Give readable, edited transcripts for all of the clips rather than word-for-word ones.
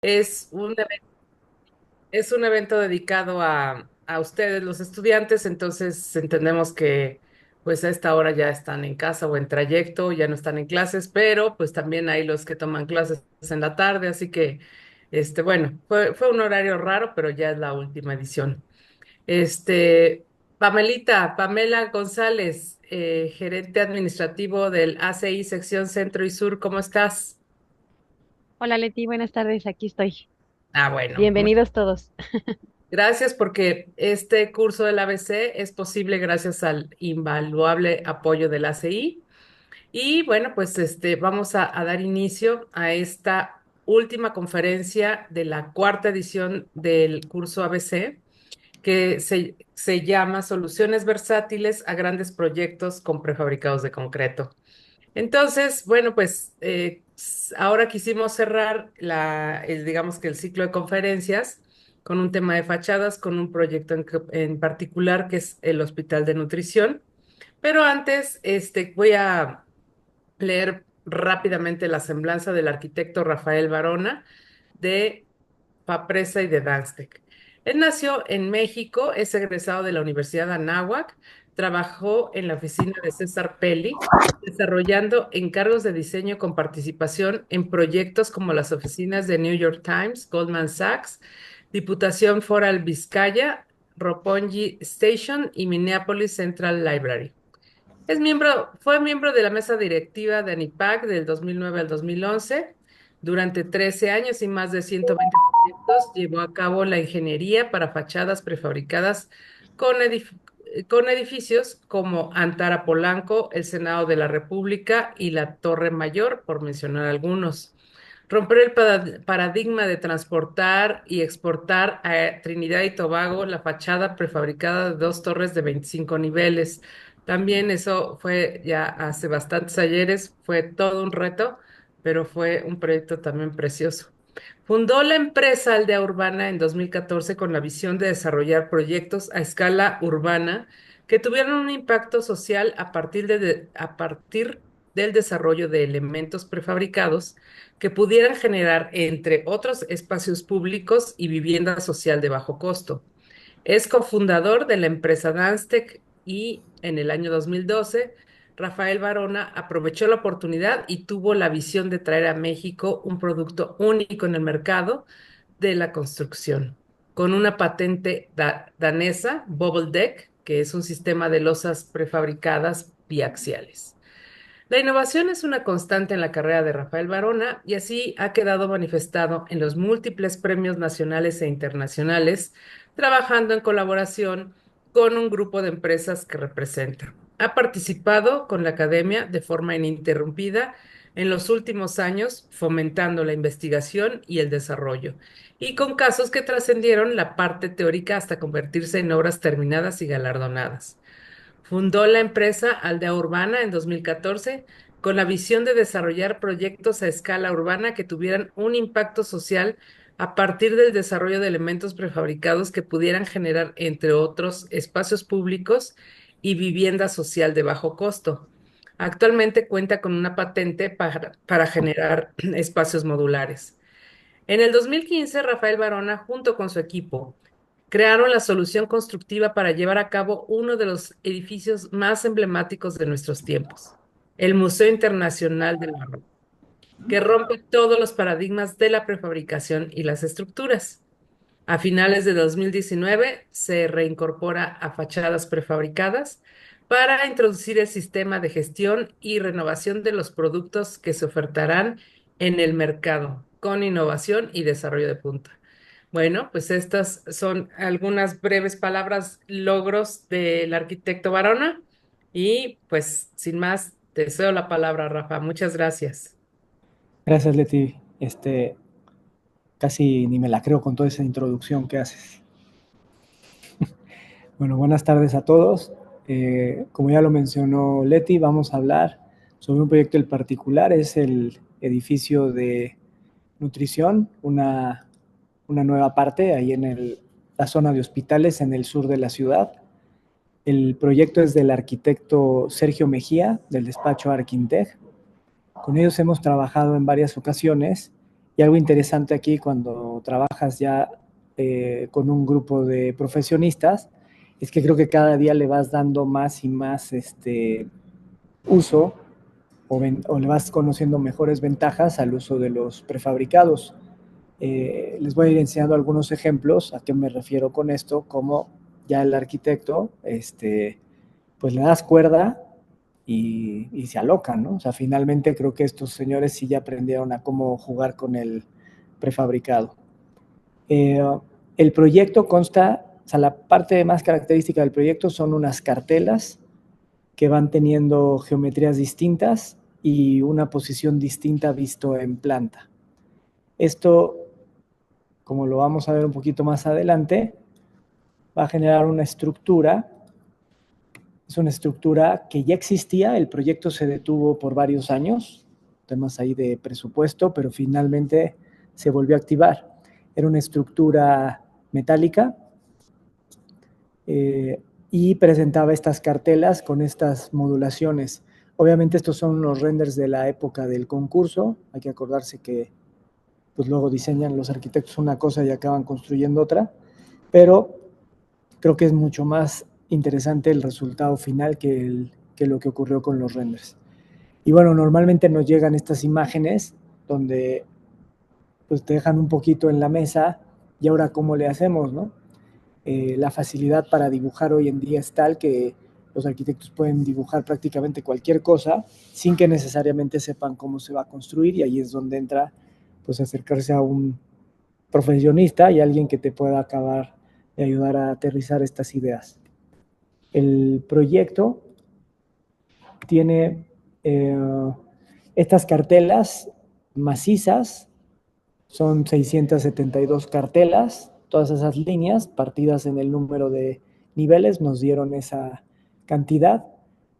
Es un, es un evento dedicado a ustedes, los estudiantes, entonces entendemos que pues a esta hora ya están en casa o en trayecto, ya no están en clases, pero pues también hay los que toman clases en la tarde, así que, bueno, fue un horario raro, pero ya es la última edición. Pamela González, gerente administrativo del ACI Sección Centro y Sur, ¿cómo estás? Hola Leti, buenas tardes, aquí estoy. Ah, bueno. Bienvenidos todos. Gracias porque este curso del ABC es posible gracias al invaluable apoyo del ACI. Y bueno, pues vamos a dar inicio a esta última conferencia de la cuarta edición del curso ABC, que se llama Soluciones versátiles a grandes proyectos con prefabricados de concreto. Entonces, bueno, pues ahora quisimos cerrar digamos que el ciclo de conferencias con un tema de fachadas, con un proyecto en particular que es el Hospital de Nutrición. Pero antes, voy a leer rápidamente la semblanza del arquitecto Rafael Barona de Papresa y de Danstec. Él nació en México, es egresado de la Universidad de Anáhuac, trabajó en la oficina de César Pelli, desarrollando encargos de diseño con participación en proyectos como las oficinas de New York Times, Goldman Sachs, Diputación Foral Vizcaya, Roppongi Station y Minneapolis Central Library. Fue miembro de la mesa directiva de ANIPAC del 2009 al 2011. Durante 13 años y más de 120 proyectos llevó a cabo la ingeniería para fachadas prefabricadas con edificios como Antara Polanco, el Senado de la República y la Torre Mayor, por mencionar algunos. Romper el paradigma de transportar y exportar a Trinidad y Tobago la fachada prefabricada de dos torres de 25 niveles. También eso fue ya hace bastantes ayeres, fue todo un reto, pero fue un proyecto también precioso. Fundó la empresa Aldea Urbana en 2014 con la visión de desarrollar proyectos a escala urbana que tuvieran un impacto social a partir del desarrollo de elementos prefabricados que pudieran generar, entre otros, espacios públicos y vivienda social de bajo costo. Es cofundador de la empresa Danstec y en el año 2012, Rafael Barona aprovechó la oportunidad y tuvo la visión de traer a México un producto único en el mercado de la construcción, con una patente danesa, Bubble Deck, que es un sistema de losas prefabricadas biaxiales. La innovación es una constante en la carrera de Rafael Barona y así ha quedado manifestado en los múltiples premios nacionales e internacionales, trabajando en colaboración con un grupo de empresas que representa. Ha participado con la academia de forma ininterrumpida en los últimos años, fomentando la investigación y el desarrollo, y con casos que trascendieron la parte teórica hasta convertirse en obras terminadas y galardonadas. Fundó la empresa Aldea Urbana en 2014 con la visión de desarrollar proyectos a escala urbana que tuvieran un impacto social a partir del desarrollo de elementos prefabricados que pudieran generar, entre otros, espacios públicos y vivienda social de bajo costo. Actualmente cuenta con una patente para generar espacios modulares. En el 2015, Rafael Barona, junto con su equipo, crearon la solución constructiva para llevar a cabo uno de los edificios más emblemáticos de nuestros tiempos, el Museo Internacional del Barroco, que rompe todos los paradigmas de la prefabricación y las estructuras. A finales de 2019 se reincorpora a fachadas prefabricadas para introducir el sistema de gestión y renovación de los productos que se ofertarán en el mercado con innovación y desarrollo de punta. Bueno, pues estas son algunas breves palabras, logros del arquitecto Barona y pues sin más, te cedo la palabra, Rafa. Muchas gracias. Gracias, Leti. Casi ni me la creo con toda esa introducción que haces. Bueno, buenas tardes a todos. Como ya lo mencionó Leti, vamos a hablar sobre un proyecto en particular. Es el edificio de nutrición, una nueva parte ahí en la zona de hospitales en el sur de la ciudad. El proyecto es del arquitecto Sergio Mejía, del despacho Arquintec. Con ellos hemos trabajado en varias ocasiones Y algo interesante aquí cuando trabajas ya con un grupo de profesionistas es que creo que cada día le vas dando más y más uso o le vas conociendo mejores ventajas al uso de los prefabricados. Les voy a ir enseñando algunos ejemplos a qué me refiero con esto, como ya el arquitecto, pues le das cuerda y se alocan, ¿no? O sea, finalmente creo que estos señores sí ya aprendieron a cómo jugar con el prefabricado. El proyecto consta, o sea, la parte más característica del proyecto son unas cartelas que van teniendo geometrías distintas y una posición distinta visto en planta. Esto, como lo vamos a ver un poquito más adelante, va a generar una estructura. Es una estructura que ya existía, el proyecto se detuvo por varios años, temas ahí de presupuesto, pero finalmente se volvió a activar. Era una estructura metálica y presentaba estas cartelas con estas modulaciones. Obviamente estos son los renders de la época del concurso, hay que acordarse que pues luego diseñan los arquitectos una cosa y acaban construyendo otra, pero creo que es mucho más interesante el resultado final que lo que ocurrió con los renders. Y bueno, normalmente nos llegan estas imágenes donde pues te dejan un poquito en la mesa y ahora cómo le hacemos, ¿no? La facilidad para dibujar hoy en día es tal que los arquitectos pueden dibujar prácticamente cualquier cosa sin que necesariamente sepan cómo se va a construir, y ahí es donde entra pues acercarse a un profesionista y alguien que te pueda acabar de ayudar a aterrizar estas ideas. El proyecto tiene estas cartelas macizas, son 672 cartelas, todas esas líneas partidas en el número de niveles nos dieron esa cantidad,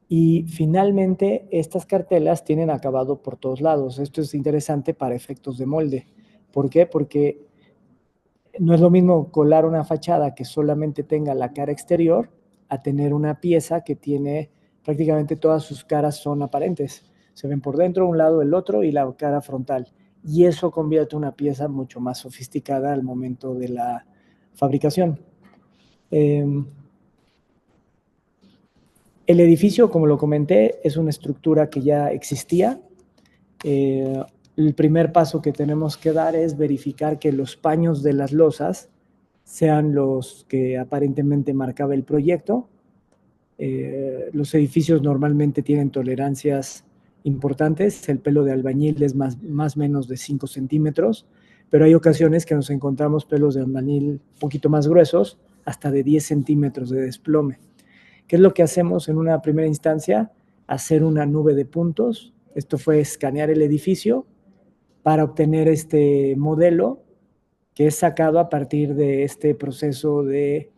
y finalmente estas cartelas tienen acabado por todos lados. Esto es interesante para efectos de molde. ¿Por qué? Porque no es lo mismo colar una fachada que solamente tenga la cara exterior a tener una pieza que tiene prácticamente todas sus caras son aparentes. Se ven por dentro, un lado, el otro y la cara frontal. Y eso convierte una pieza mucho más sofisticada al momento de la fabricación. El edificio, como lo comenté, es una estructura que ya existía. El primer paso que tenemos que dar es verificar que los paños de las losas sean los que aparentemente marcaba el proyecto. Los edificios normalmente tienen tolerancias importantes, el pelo de albañil es más o menos de 5 centímetros, pero hay ocasiones que nos encontramos pelos de albañil un poquito más gruesos, hasta de 10 centímetros de desplome. ¿Qué es lo que hacemos en una primera instancia? Hacer una nube de puntos. Esto fue escanear el edificio para obtener este modelo que es sacado a partir de este proceso de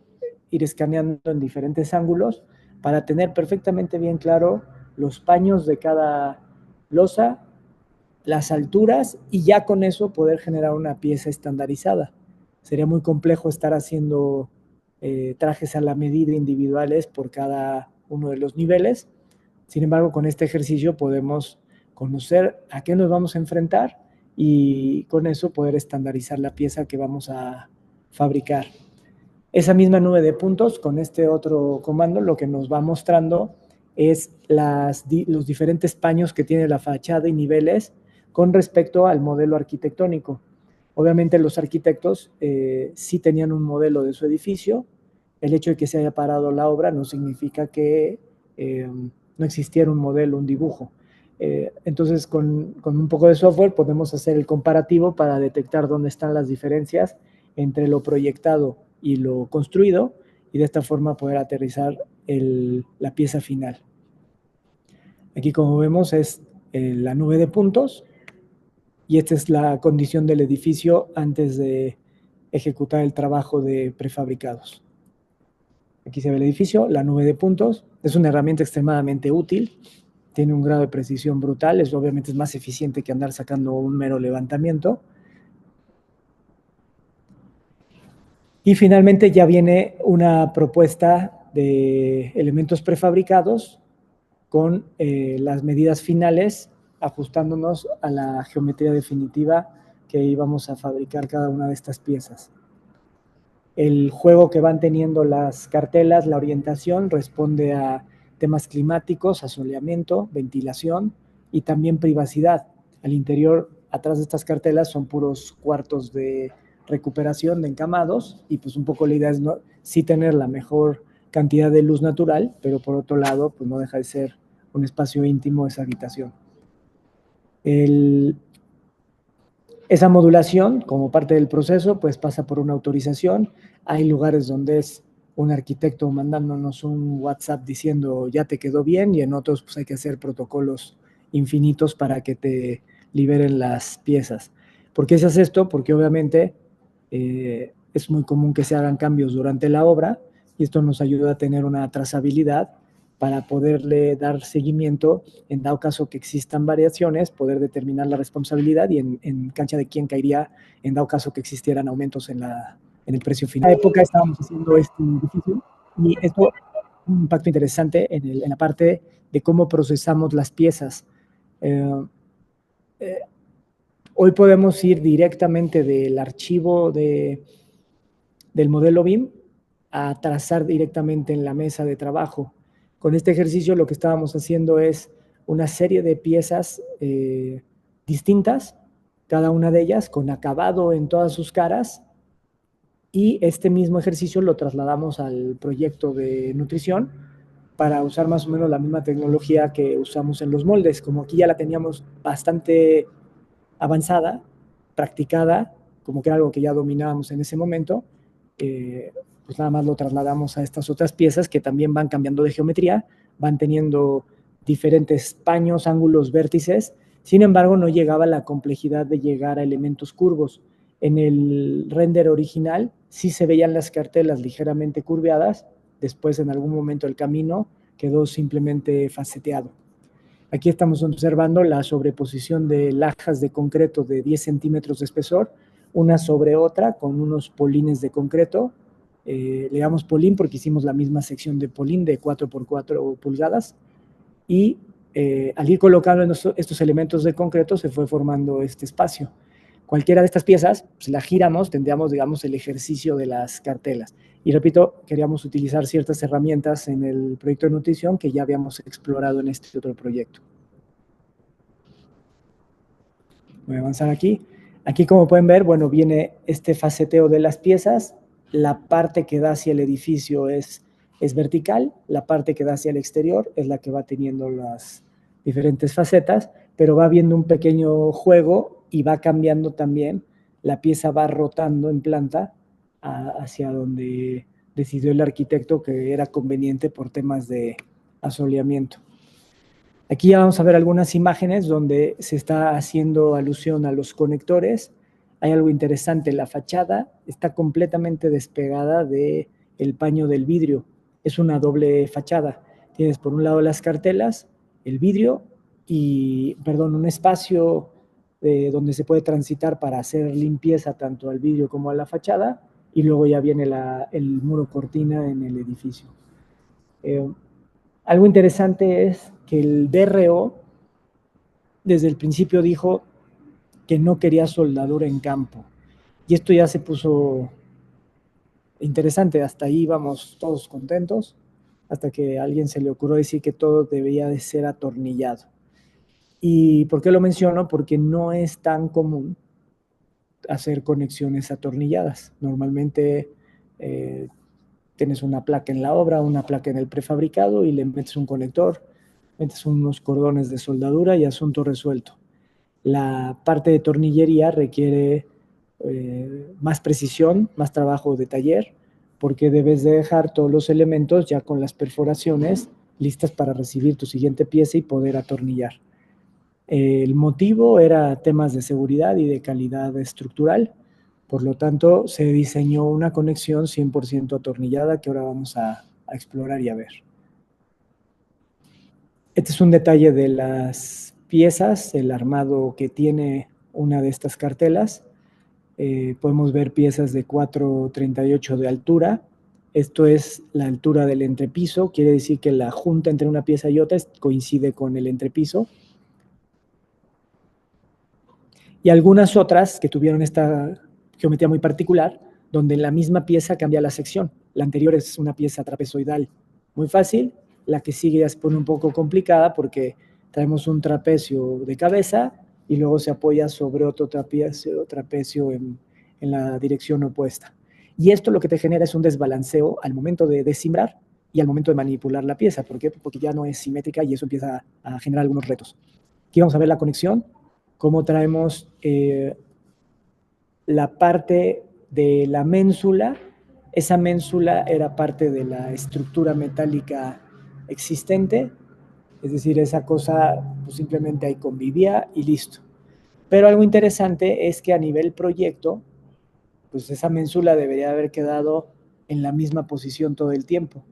ir escaneando en diferentes ángulos para tener perfectamente bien claro los paños de cada losa, las alturas, y ya con eso poder generar una pieza estandarizada. Sería muy complejo estar haciendo trajes a la medida individuales por cada uno de los niveles. Sin embargo, con este ejercicio podemos conocer a qué nos vamos a enfrentar y con eso poder estandarizar la pieza que vamos a fabricar. Esa misma nube de puntos con este otro comando lo que nos va mostrando es los diferentes paños que tiene la fachada y niveles con respecto al modelo arquitectónico. Obviamente los arquitectos sí tenían un modelo de su edificio. El hecho de que se haya parado la obra no significa que no existiera un modelo, un dibujo. Entonces con un poco de software podemos hacer el comparativo para detectar dónde están las diferencias entre lo proyectado y lo construido, y de esta forma poder aterrizar la pieza final. Aquí, como vemos, es la nube de puntos, y esta es la condición del edificio antes de ejecutar el trabajo de prefabricados. Aquí se ve el edificio, la nube de puntos. Es una herramienta extremadamente útil, tiene un grado de precisión brutal, obviamente es más eficiente que andar sacando un mero levantamiento. Y finalmente ya viene una propuesta de elementos prefabricados con las medidas finales, ajustándonos a la geometría definitiva que íbamos a fabricar cada una de estas piezas. El juego que van teniendo las cartelas, la orientación, responde a temas climáticos, asoleamiento, ventilación y también privacidad. Al interior, atrás de estas cartelas, son puros cuartos de recuperación de encamados y pues un poco la idea es sí tener la mejor cantidad de luz natural, pero por otro lado, pues no deja de ser un espacio íntimo esa habitación. Esa modulación, como parte del proceso, pues pasa por una autorización. Hay lugares donde es un arquitecto mandándonos un WhatsApp diciendo ya te quedó bien, y en otros pues hay que hacer protocolos infinitos para que te liberen las piezas. ¿Por qué se hace esto? Porque obviamente es muy común que se hagan cambios durante la obra y esto nos ayuda a tener una trazabilidad para poderle dar seguimiento en dado caso que existan variaciones, poder determinar la responsabilidad y en cancha de quién caería en dado caso que existieran aumentos en el precio final. En la época estábamos haciendo este edificio y esto un impacto interesante en la parte de cómo procesamos las piezas. Hoy podemos ir directamente del archivo del modelo BIM a trazar directamente en la mesa de trabajo. Con este ejercicio lo que estábamos haciendo es una serie de piezas distintas, cada una de ellas con acabado en todas sus caras, y este mismo ejercicio lo trasladamos al proyecto de nutrición para usar más o menos la misma tecnología que usamos en los moldes. Como aquí ya la teníamos bastante avanzada, practicada, como que era algo que ya dominábamos en ese momento, pues nada más lo trasladamos a estas otras piezas que también van cambiando de geometría, van teniendo diferentes paños, ángulos, vértices. Sin embargo, no llegaba a la complejidad de llegar a elementos curvos. En el render original sí se veían las cartelas ligeramente curveadas, después en algún momento el camino quedó simplemente faceteado. Aquí estamos observando la sobreposición de lajas de concreto de 10 centímetros de espesor, una sobre otra con unos polines de concreto. Le llamamos polín porque hicimos la misma sección de polín de 4x4 pulgadas y al ir colocando estos elementos de concreto se fue formando este espacio. Cualquiera de estas piezas, si la giramos, tendríamos, digamos, el ejercicio de las cartelas. Y repito, queríamos utilizar ciertas herramientas en el proyecto de nutrición que ya habíamos explorado en este otro proyecto. Voy a avanzar aquí. Aquí, como pueden ver, bueno, viene este faceteo de las piezas. La parte que da hacia el edificio es vertical, la parte que da hacia el exterior es la que va teniendo las diferentes facetas, pero va habiendo un pequeño juego y va cambiando también. La pieza va rotando en planta hacia donde decidió el arquitecto que era conveniente por temas de asoleamiento. Aquí ya vamos a ver algunas imágenes donde se está haciendo alusión a los conectores. Hay algo interesante, la fachada está completamente despegada del paño del vidrio. Es una doble fachada. Tienes por un lado las cartelas, el vidrio y, perdón, un espacio donde se puede transitar para hacer limpieza tanto al vidrio como a la fachada, y luego ya viene el muro cortina en el edificio. Algo interesante es que el DRO desde el principio dijo que no quería soldadura en campo. Y esto ya se puso interesante. Hasta ahí íbamos todos contentos, hasta que a alguien se le ocurrió decir que todo debía de ser atornillado. ¿Y por qué lo menciono? Porque no es tan común hacer conexiones atornilladas. Normalmente tienes una placa en la obra, una placa en el prefabricado y le metes un conector, metes unos cordones de soldadura y asunto resuelto. La parte de tornillería requiere más precisión, más trabajo de taller, porque debes de dejar todos los elementos ya con las perforaciones listas para recibir tu siguiente pieza y poder atornillar. El motivo era temas de seguridad y de calidad estructural. Por lo tanto, se diseñó una conexión 100% atornillada que ahora vamos a explorar y a ver. Este es un detalle de las piezas, el armado que tiene una de estas cartelas. Podemos ver piezas de 4,38 de altura. Esto es la altura del entrepiso, quiere decir que la junta entre una pieza y otra coincide con el entrepiso. y algunas otras que tuvieron esta geometría muy particular, donde la misma pieza cambia la sección. La anterior es una pieza trapezoidal muy fácil, la que sigue ya se pone un poco complicada porque traemos un trapecio de cabeza y luego se apoya sobre otro trapecio en la dirección opuesta. Y esto lo que te genera es un desbalanceo al momento de descimbrar y al momento de manipular la pieza. ¿Por qué? Porque ya no es simétrica y eso empieza a generar algunos retos. Aquí vamos a ver la conexión, cómo traemos la parte de la ménsula. Esa ménsula era parte de la estructura metálica existente, es decir, esa cosa pues, simplemente ahí convivía y listo. Pero algo interesante es que a nivel proyecto, pues esa ménsula debería haber quedado en la misma posición todo el tiempo.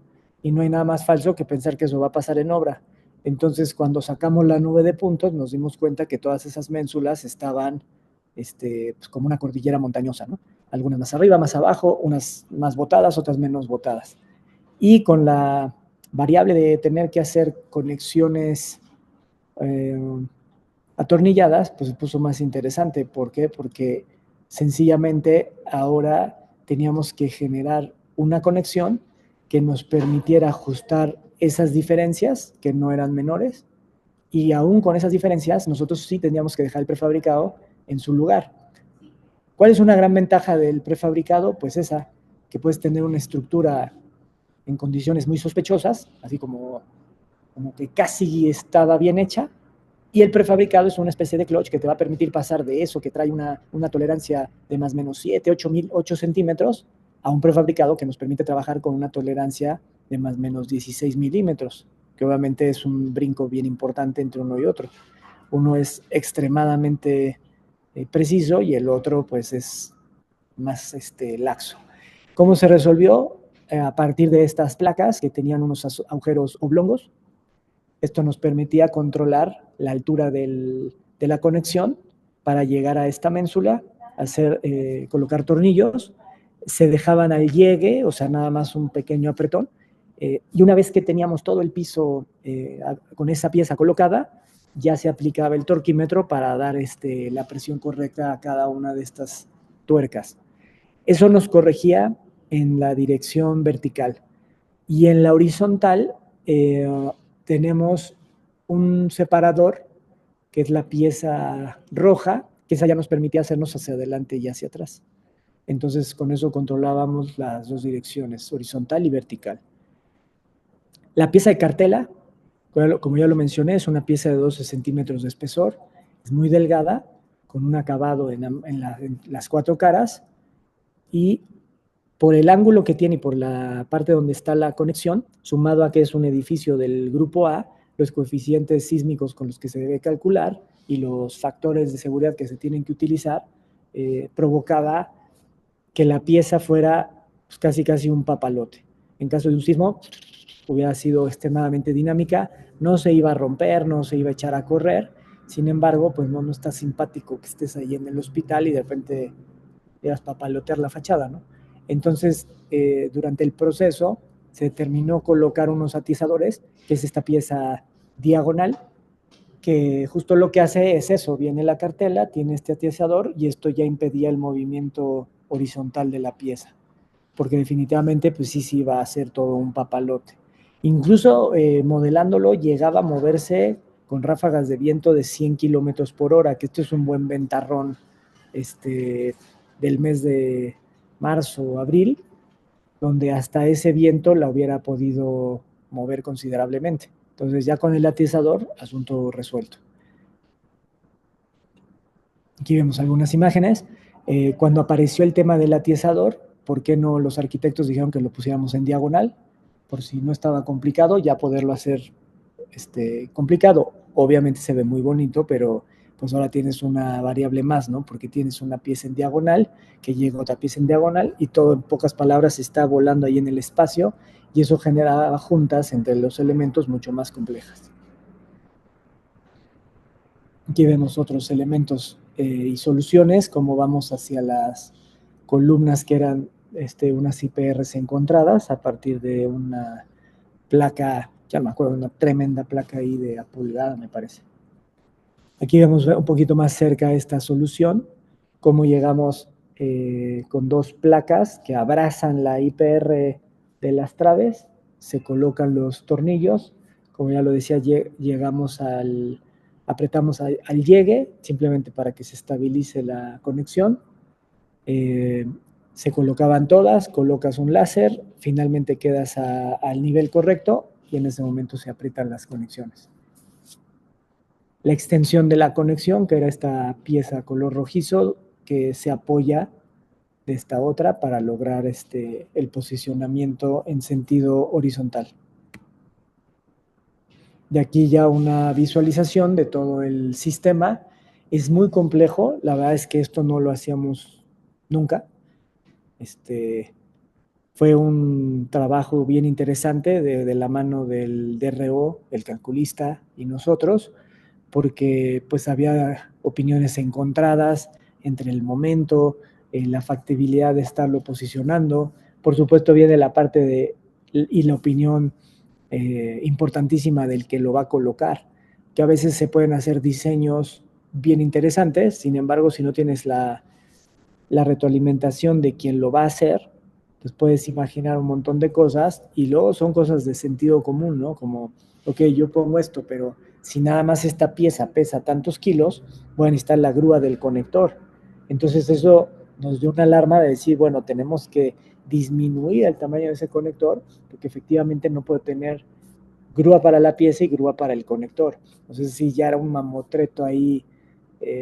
Y no hay nada más falso que pensar que eso va a pasar en obra. Entonces, cuando sacamos la nube de puntos, nos dimos cuenta que todas esas ménsulas estaban pues como una cordillera montañosa, ¿no? Algunas más arriba, más abajo, unas más botadas, otras menos botadas. Y con la variable de tener que hacer conexiones eh, atornilladas, pues se puso más interesante. ¿Por qué? Porque sencillamente ahora teníamos que generar una conexión que nos permitiera ajustar esas diferencias que no eran menores y aún con esas diferencias nosotros sí teníamos que dejar el prefabricado en su lugar. ¿Cuál es una gran ventaja del prefabricado? Pues esa, que puedes tener una estructura en condiciones muy sospechosas, así como que casi estaba bien hecha, y el prefabricado es una especie de clutch que te va a permitir pasar de eso que trae una tolerancia de más o menos 7, 8 centímetros a un prefabricado que nos permite trabajar con una tolerancia de más o menos 16 milímetros, que obviamente es un brinco bien importante entre uno y otro. Uno es extremadamente preciso y el otro pues es más laxo. ¿Cómo se resolvió? A partir de estas placas que tenían unos agujeros oblongos. Esto nos permitía controlar la altura de la conexión para llegar a esta ménsula, colocar tornillos, se dejaban al llegue, o sea, nada más un pequeño apretón, y una vez que teníamos todo el piso con esa pieza colocada, ya se aplicaba el torquímetro para dar la presión correcta a cada una de estas tuercas. Eso nos corregía en la dirección vertical. Y en la horizontal tenemos un separador, que es la pieza roja, que esa ya nos permitía hacernos hacia adelante y hacia atrás. Entonces, con eso controlábamos las dos direcciones, horizontal y vertical. La pieza de cartela, como ya lo mencioné, es una pieza de 12 centímetros de espesor, es muy delgada, con un acabado en las cuatro caras, y por el ángulo que tiene y por la parte donde está la conexión, sumado a que es un edificio del grupo A, los coeficientes sísmicos con los que se debe calcular y los factores de seguridad que se tienen que utilizar, provocaba que la pieza fuera pues, casi un papalote. En caso de un sismo, hubiera sido extremadamente dinámica, no se iba a romper, no se iba a echar a correr, sin embargo, pues no está simpático que estés ahí en el hospital y de repente quieras papalotear la fachada, ¿no? Entonces, durante el proceso se determinó colocar unos atizadores, que es esta pieza diagonal, que justo lo que hace es eso, viene la cartela, tiene este atizador y esto ya impedía el movimiento horizontal de la pieza, porque definitivamente pues sí iba a ser todo un papalote. Incluso modelándolo llegaba a moverse con ráfagas de viento de 100 kilómetros por hora, que esto es un buen ventarrón del mes de marzo o abril, donde hasta ese viento la hubiera podido mover considerablemente. Entonces ya con el atizador, asunto resuelto. Aquí vemos algunas imágenes. Cuando apareció el tema del atizador, ¿por qué no los arquitectos dijeron que lo pusiéramos en diagonal? Por si no estaba complicado, ya poderlo hacer complicado. Obviamente se ve muy bonito, pero pues ahora tienes una variable más, ¿no? Porque tienes una pieza en diagonal, que llega otra pieza en diagonal, y todo en pocas palabras está volando ahí en el espacio, y eso genera juntas entre los elementos mucho más complejas. Aquí vemos otros elementos y soluciones, como vamos hacia las columnas que eran unas IPRs encontradas a partir de una placa, ya me acuerdo, una tremenda placa ahí de apulgada, me parece. Aquí vemos un poquito más cerca esta solución, cómo llegamos con dos placas que abrazan la IPR de las traves, se colocan los tornillos, como ya lo decía, apretamos al llegue, simplemente para que se estabilice la conexión. Se colocaban todas, colocas un láser, finalmente quedas al nivel correcto y en ese momento se aprietan las conexiones. La extensión de la conexión, que era esta pieza color rojizo que se apoya de esta otra para lograr el posicionamiento en sentido horizontal. De aquí ya una visualización de todo el sistema. Es muy complejo, la verdad es que esto no lo hacíamos nunca. Fue un trabajo bien interesante de la mano del DRO, el calculista y nosotros, porque pues había opiniones encontradas entre el momento, la factibilidad de estarlo posicionando. Por supuesto viene la parte y la opinión importantísima del que lo va a colocar, que a veces se pueden hacer diseños bien interesantes, sin embargo, si no tienes la retroalimentación de quien lo va a hacer, pues puedes imaginar un montón de cosas y luego son cosas de sentido común, ¿no? Como, ok, yo pongo esto, pero si nada más esta pieza pesa tantos kilos, voy a necesitar la grúa del conector. Entonces eso nos dio una alarma de decir, bueno, tenemos que disminuir el tamaño de ese conector, porque efectivamente no puedo tener grúa para la pieza y grúa para el conector. Entonces sí, ya era un mamotreto ahí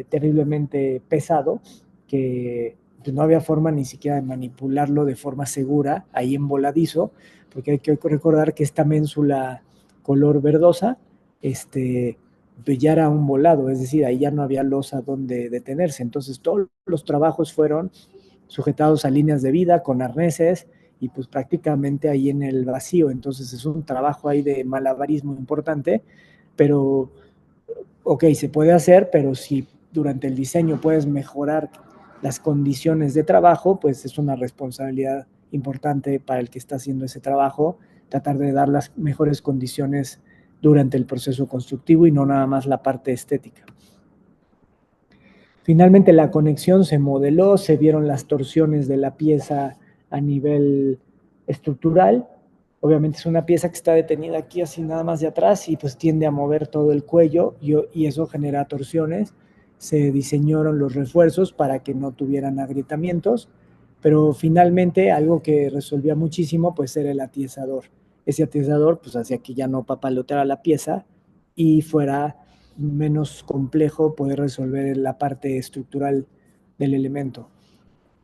terriblemente pesado que pues, no había forma ni siquiera de manipularlo de forma segura ahí en voladizo, porque hay que recordar que esta ménsula color verdosa, pues ya era un volado, es decir, ahí ya no había losa donde detenerse. Entonces todos los trabajos fueron sujetados a líneas de vida con arneses y pues prácticamente ahí en el vacío. Entonces es un trabajo ahí de malabarismo importante, pero ok, se puede hacer, pero si durante el diseño puedes mejorar las condiciones de trabajo, pues es una responsabilidad importante para el que está haciendo ese trabajo, tratar de dar las mejores condiciones durante el proceso constructivo y no nada más la parte estética. Finalmente la conexión se modeló, se vieron las torsiones de la pieza a nivel estructural. Obviamente es una pieza que está detenida aquí así nada más de atrás y pues tiende a mover todo el cuello y eso genera torsiones. Se diseñaron los refuerzos para que no tuvieran agrietamientos, pero finalmente algo que resolvía muchísimo pues era el atiesador. Ese atiesador pues hacía que ya no papaloteara la pieza y fuera menos complejo poder resolver la parte estructural del elemento.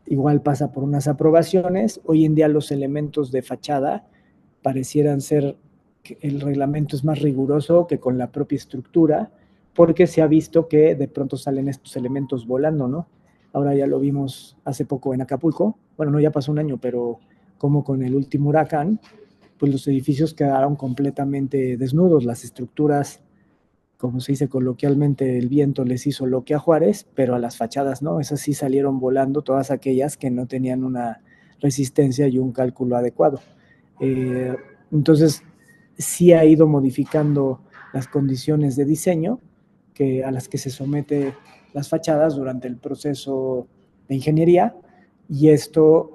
Igual pasa por unas aprobaciones. Hoy en día los elementos de fachada parecieran ser que el reglamento es más riguroso que con la propia estructura, porque se ha visto que de pronto salen estos elementos volando, ¿no? Ahora ya lo vimos hace poco en Acapulco, bueno, no, ya pasó un año, pero como con el último huracán, pues los edificios quedaron completamente desnudos, las estructuras, como se dice coloquialmente, el viento les hizo lo que a Juárez, pero a las fachadas no, esas sí salieron volando, todas aquellas que no tenían una resistencia y un cálculo adecuado. Entonces, sí ha ido modificando las condiciones de diseño a las que se somete las fachadas durante el proceso de ingeniería, y esto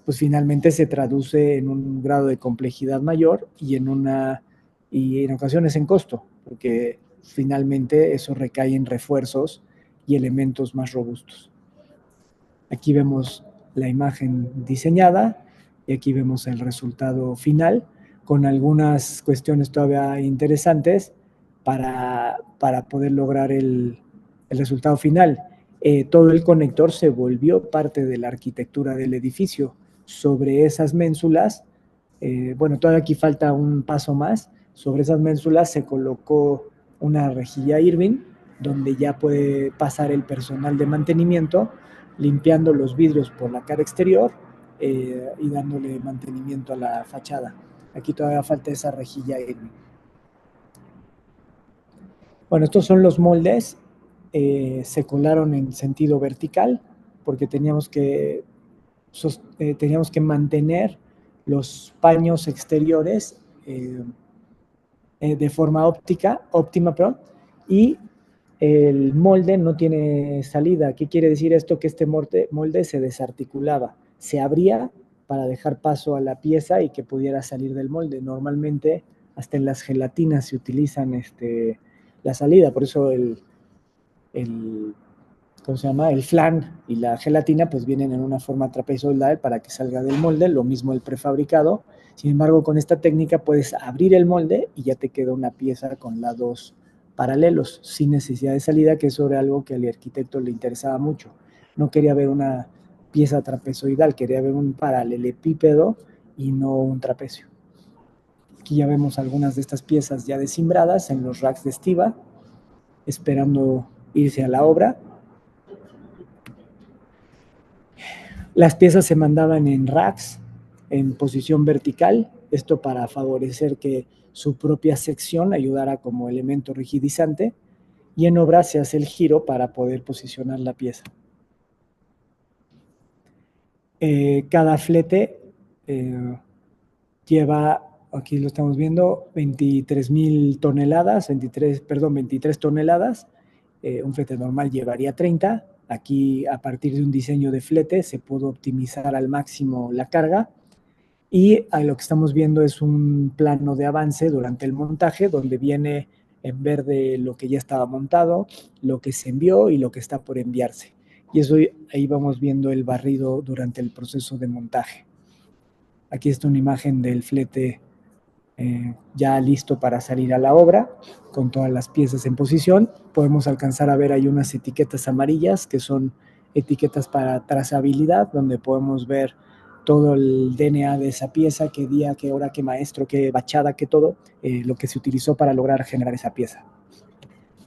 pues finalmente se traduce en un grado de complejidad mayor y en ocasiones en costo, porque finalmente eso recae en refuerzos y elementos más robustos. Aquí vemos la imagen diseñada y aquí vemos el resultado final con algunas cuestiones todavía interesantes para poder lograr el resultado final. Todo el conector se volvió parte de la arquitectura del edificio. Sobre esas ménsulas, bueno, todavía aquí falta un paso más. Sobre esas ménsulas se colocó una rejilla Irving, donde ya puede pasar el personal de mantenimiento limpiando los vidrios por la cara exterior y dándole mantenimiento a la fachada. Aquí todavía falta esa rejilla Irving. Bueno, estos son los moldes. Se colaron en sentido vertical porque teníamos que mantener los paños exteriores de forma óptima, y el molde no tiene salida. ¿Qué quiere decir esto? Que este molde se desarticulaba, se abría para dejar paso a la pieza y que pudiera salir del molde. Normalmente hasta en las gelatinas se utilizan la salida, por eso el ¿cómo se llama? El flan y la gelatina pues vienen en una forma trapezoidal para que salga del molde, lo mismo el prefabricado. Sin embargo, con esta técnica puedes abrir el molde y ya te queda una pieza con lados paralelos, sin necesidad de salida, que eso era algo que al arquitecto le interesaba mucho. No quería ver una pieza trapezoidal, quería ver un paralelepípedo y no un trapecio. Aquí ya vemos algunas de estas piezas ya desimbradas en los racks de estiva, esperando irse a la obra. Las piezas se mandaban en racks, en posición vertical, esto para favorecer que su propia sección ayudara como elemento rigidizante, y en obra se hace el giro para poder posicionar la pieza. Cada flete lleva, aquí lo estamos viendo, 23,000 toneladas, 23 toneladas. Un flete normal llevaría 30. Aquí, a partir de un diseño de flete, se pudo optimizar al máximo la carga. Y lo que estamos viendo es un plano de avance durante el montaje, donde viene en verde lo que ya estaba montado, lo que se envió y lo que está por enviarse. Y eso ahí vamos viendo el barrido durante el proceso de montaje. Aquí está una imagen del flete ya listo para salir a la obra, con todas las piezas en posición. Podemos alcanzar a ver ahí unas etiquetas amarillas, que son etiquetas para trazabilidad, donde podemos ver todo el DNA de esa pieza, qué día, qué hora, qué maestro, qué bachada, qué todo, lo que se utilizó para lograr generar esa pieza.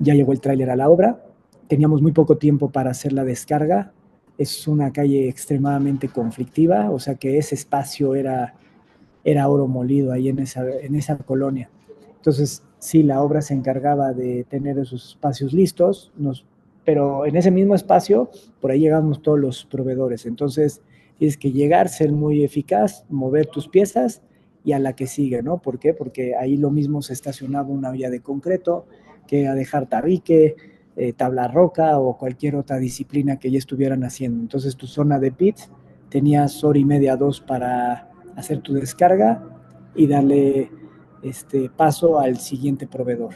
Ya llegó el tráiler a la obra, teníamos muy poco tiempo para hacer la descarga, es una calle extremadamente conflictiva, o sea que ese espacio era oro molido ahí en esa colonia. Entonces, sí, la obra se encargaba de tener esos espacios listos, pero en ese mismo espacio, por ahí llegamos todos los proveedores. Entonces, tienes que llegar, ser muy eficaz, mover tus piezas y a la que sigue, ¿no? ¿Por qué? Porque ahí lo mismo se estacionaba una olla de concreto, que a dejar tabique, tabla roca o cualquier otra disciplina que ya estuvieran haciendo. Entonces, tu zona de pits tenías hora y media, dos para hacer tu descarga y darle paso al siguiente proveedor.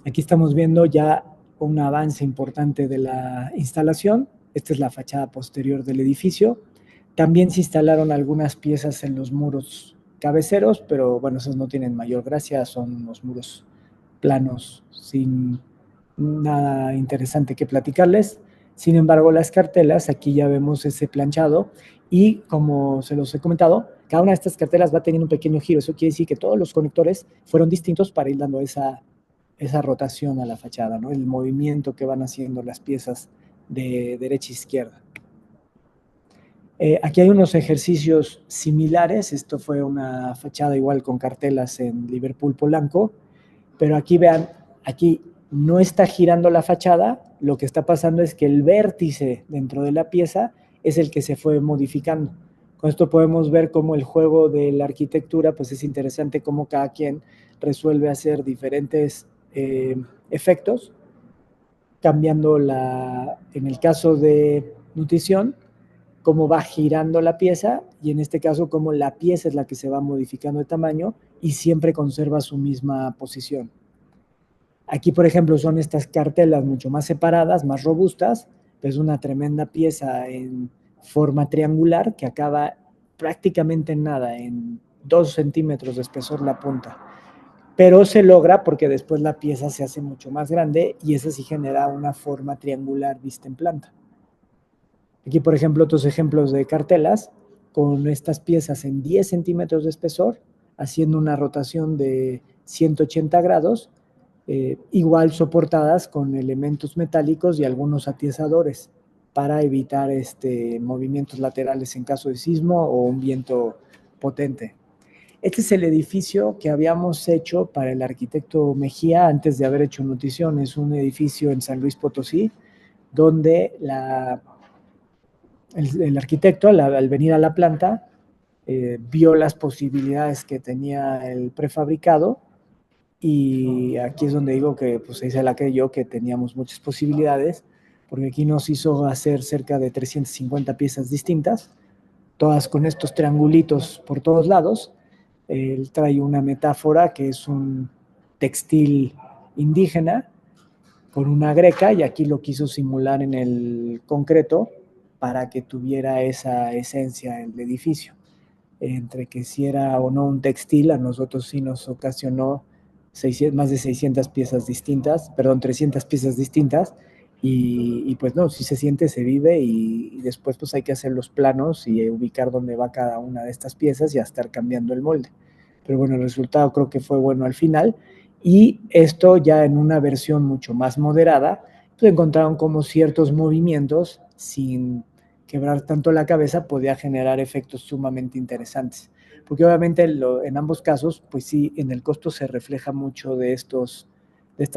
Aquí estamos viendo ya un avance importante de la instalación. Esta es la fachada posterior del edificio. También se instalaron algunas piezas en los muros cabeceros, pero bueno, esos no tienen mayor gracia, son los muros planos sin nada interesante que platicarles. Sin embargo, las cartelas, aquí ya vemos ese planchado y como se los he comentado, cada una de estas cartelas va teniendo un pequeño giro. Eso quiere decir que todos los conectores fueron distintos para ir dando esa rotación a la fachada, ¿no? El movimiento que van haciendo las piezas de derecha a izquierda. Aquí hay unos ejercicios similares. Esto fue una fachada igual con cartelas en Liverpool, Polanco, pero aquí vean, aquí no está girando la fachada, lo que está pasando es que el vértice dentro de la pieza es el que se fue modificando. Con esto podemos ver cómo el juego de la arquitectura, pues es interesante cómo cada quien resuelve hacer diferentes efectos, cambiando en el caso de nutrición, cómo va girando la pieza y en este caso cómo la pieza es la que se va modificando de tamaño y siempre conserva su misma posición. Aquí, por ejemplo, son estas cartelas mucho más separadas, más robustas, es una tremenda pieza en forma triangular que acaba prácticamente en nada, en 2 centímetros de espesor la punta. Pero se logra porque después la pieza se hace mucho más grande y esa sí genera una forma triangular vista en planta. Aquí, por ejemplo, otros ejemplos de cartelas con estas piezas en 10 centímetros de espesor, haciendo una rotación de 180 grados, igual soportadas con elementos metálicos y algunos atiezadores para evitar movimientos laterales en caso de sismo o un viento potente. Este es el edificio que habíamos hecho para el arquitecto Mejía antes de haber hecho nutrición. Es un edificio en San Luis Potosí, donde el arquitecto, al venir a la planta, vio las posibilidades que tenía el prefabricado y aquí es donde digo que pues ahí se la creyó que teníamos muchas posibilidades, porque aquí nos hizo hacer cerca de 350 piezas distintas, todas con estos triangulitos por todos lados. Él trae una metáfora que es un textil indígena con una greca, y aquí lo quiso simular en el concreto para que tuviera esa esencia el edificio. Entre que si era o no un textil, a nosotros sí nos ocasionó 600, más de 600 piezas distintas, perdón, 300 piezas distintas, y pues no, sí se siente, se vive, y después pues hay que hacer los planos y ubicar dónde va cada una de estas piezas y a estar cambiando el molde. Pero bueno, el resultado creo que fue bueno al final, y esto ya en una versión mucho más moderada, pues encontraron como ciertos movimientos sin quebrar tanto la cabeza podía generar efectos sumamente interesantes. Porque obviamente en ambos casos, pues sí, en el costo se refleja mucho de estas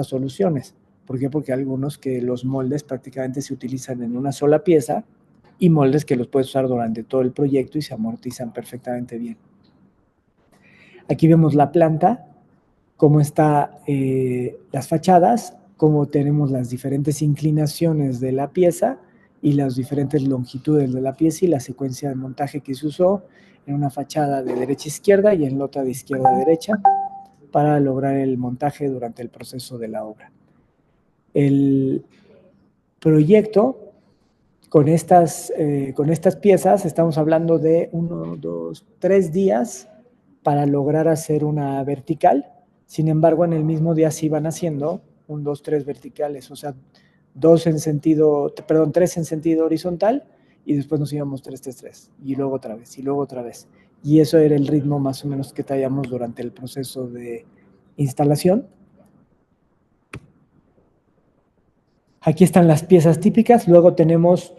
soluciones. ¿Por qué? Porque algunos que los moldes prácticamente se utilizan en una sola pieza, y moldes que los puedes usar durante todo el proyecto y se amortizan perfectamente bien. Aquí vemos la planta, cómo están las fachadas, cómo tenemos las diferentes inclinaciones de la pieza y las diferentes longitudes de la pieza y la secuencia de montaje que se usó en una fachada de derecha a izquierda y en la otra de izquierda a derecha para lograr el montaje durante el proceso de la obra. El proyecto con estas piezas estamos hablando de 1, 2, 3 días para lograr hacer una vertical. Sin embargo, en el mismo día se iban haciendo 1, 2, 3 verticales, o sea, tres en sentido horizontal, y después nos íbamos 3, 3, 3, y luego otra vez, y luego otra vez. Y eso era el ritmo más o menos que traíamos durante el proceso de instalación. Aquí están las piezas típicas, luego tenemos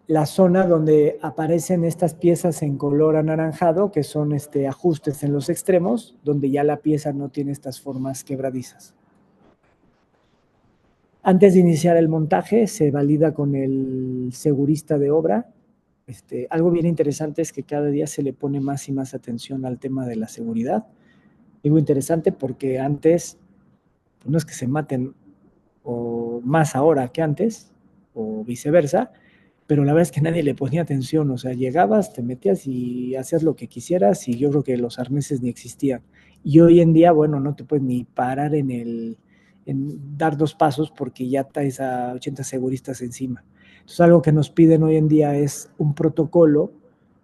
la zona donde aparecen estas piezas en color anaranjado, que son ajustes en los extremos, donde ya la pieza no tiene estas formas quebradizas. Antes de iniciar el montaje, se valida con el segurista de obra. Algo bien interesante es que cada día se le pone más y más atención al tema de la seguridad. Digo interesante porque antes, pues no es que se maten, o más ahora que antes, o viceversa, pero la verdad es que nadie le ponía atención. O sea, llegabas, te metías y hacías lo que quisieras, y yo creo que los arneses ni existían. Y hoy en día, bueno, no te puedes ni parar en dar 2 pasos porque ya traes a 80 seguristas encima. Entonces, algo que nos piden hoy en día es un protocolo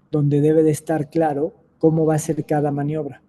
donde debe de estar claro cómo va a ser cada maniobra.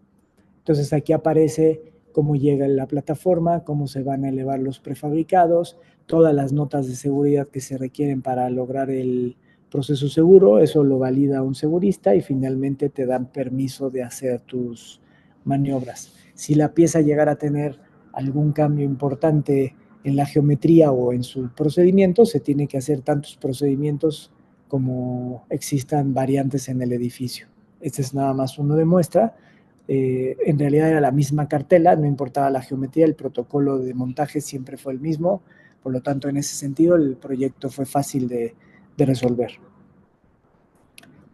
Entonces aquí aparece cómo llega la plataforma, cómo se van a elevar los prefabricados, todas las notas de seguridad que se requieren para lograr el proceso seguro. Eso lo valida un segurista y finalmente te dan permiso de hacer tus maniobras. Si la pieza llegara a tener algún cambio importante en la geometría o en su procedimiento, se tiene que hacer tantos procedimientos como existan variantes en el edificio. Este es nada más uno de muestra. En realidad era la misma cartela, no importaba la geometría, el protocolo de montaje siempre fue el mismo, por lo tanto en ese sentido el proyecto fue fácil de resolver.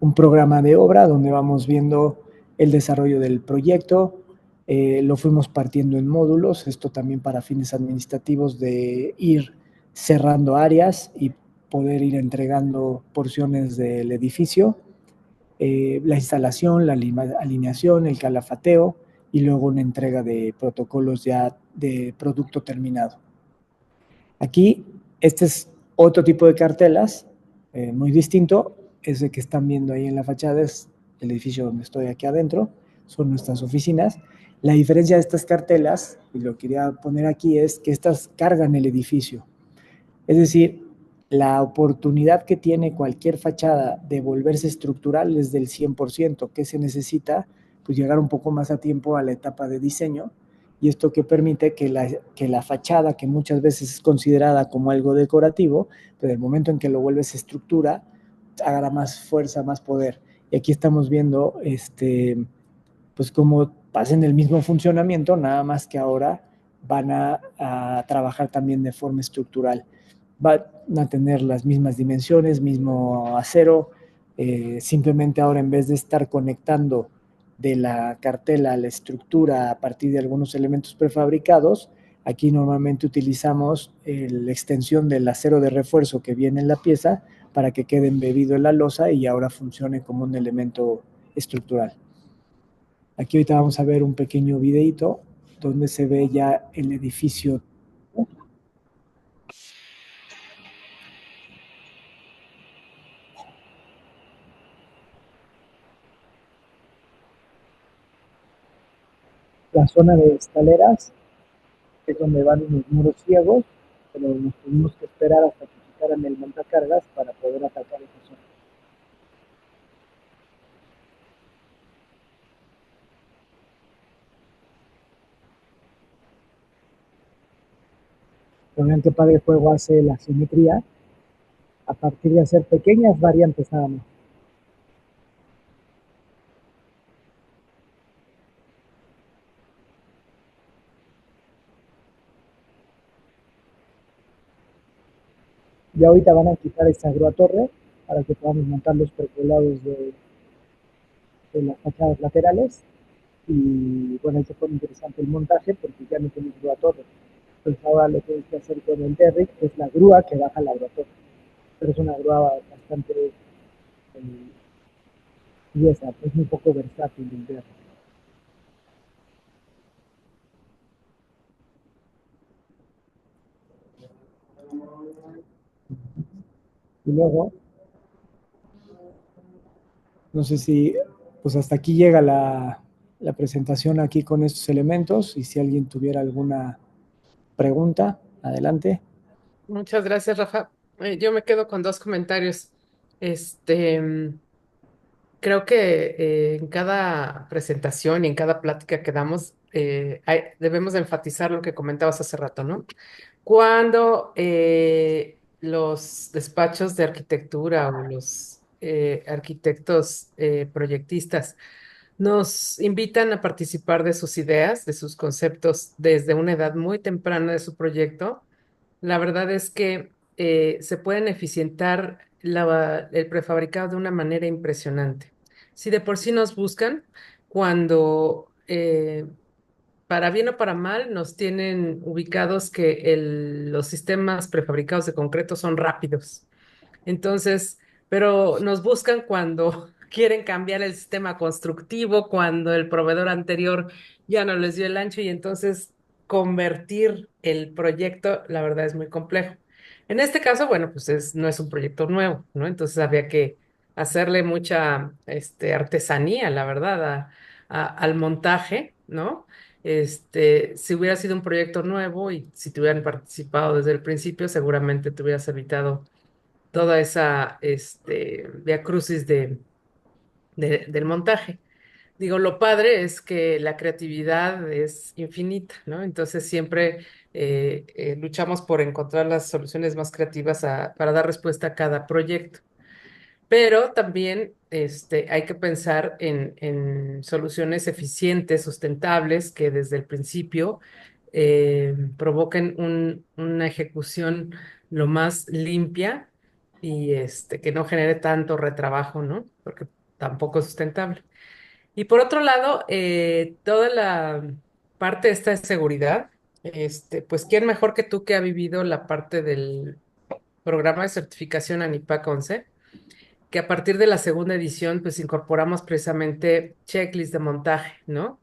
Un programa de obra donde vamos viendo el desarrollo del proyecto, lo fuimos partiendo en módulos, esto también para fines administrativos de ir cerrando áreas y poder ir entregando porciones del edificio. La instalación, la alineación, el calafateo y luego una entrega de protocolos ya de producto terminado. Aquí, este es otro tipo de cartelas, muy distinto. Ese que están viendo ahí en la fachada es el edificio donde estoy aquí adentro, son nuestras oficinas. La diferencia de estas cartelas, y lo quería poner aquí, es que estas cargan el edificio. Es decir, la oportunidad que tiene cualquier fachada de volverse estructural es del 100%. ¿Qué se necesita? Pues llegar un poco más a tiempo a la etapa de diseño, y esto que permite que la fachada, que muchas veces es considerada como algo decorativo, pero el momento en que lo vuelves estructura, agarra más fuerza, más poder. Y aquí estamos viendo pues cómo pasan el mismo funcionamiento, nada más que ahora van a trabajar también de forma estructural. Van a tener las mismas dimensiones, mismo acero, simplemente ahora en vez de estar conectando de la cartela a la estructura a partir de algunos elementos prefabricados. Aquí normalmente utilizamos la extensión del acero de refuerzo que viene en la pieza para que quede embebido en la losa y ahora funcione como un elemento estructural. Aquí ahorita vamos a ver un pequeño videito donde se ve ya el edificio. La zona de escaleras es donde van unos muros ciegos, pero nos tuvimos que esperar hasta que quitaran el montacargas para poder atacar esa zona. Vean qué padre juego hace la simetría a partir de hacer pequeñas variantes nada más. Y ahorita van a quitar esta grúa torre para que podamos montar los percolados de las fachadas laterales. Y bueno, ahí se pone interesante el montaje porque ya no tenemos grúa torre. Entonces ahora lo que hay que hacer con el Derrick es la grúa que baja la grúa torre. Pero es una grúa bastante pieza, es muy poco versátil el Derrick. Y luego, no sé si, pues hasta aquí llega la presentación aquí con estos elementos y si alguien tuviera alguna pregunta, adelante. Muchas gracias, Rafa. Yo me quedo con dos comentarios. Este, creo que en cada presentación y en cada plática que damos, debemos de enfatizar lo que comentabas hace rato, ¿no? Cuando los despachos de arquitectura o los arquitectos proyectistas nos invitan a participar de sus ideas, de sus conceptos desde una edad muy temprana de su proyecto, la verdad es que se pueden eficientar el prefabricado de una manera impresionante. Si de por sí nos buscan, cuando para bien o para mal nos tienen ubicados que los sistemas prefabricados de concreto son rápidos. Entonces, pero nos buscan cuando quieren cambiar el sistema constructivo, cuando el proveedor anterior ya no les dio el ancho y entonces convertir el proyecto, la verdad es muy complejo. En este caso, bueno, pues no es un proyecto nuevo, ¿no? Entonces había que hacerle mucha artesanía, la verdad, al montaje, ¿no? Si hubiera sido un proyecto nuevo y si te hubieran participado desde el principio, seguramente te hubieras evitado toda esa viacrucis del montaje. Digo, lo padre es que la creatividad es infinita, ¿no? Entonces siempre luchamos por encontrar las soluciones más creativas para dar respuesta a cada proyecto. Pero también hay que pensar en soluciones eficientes, sustentables, que desde el principio provoquen una ejecución lo más limpia y que no genere tanto retrabajo, ¿no? Porque tampoco es sustentable. Y por otro lado, toda la parte esta de seguridad, pues ¿quién mejor que tú que ha vivido la parte del programa de certificación ANIPAC 11? Que a partir de la segunda edición, pues incorporamos precisamente checklist de montaje, ¿no?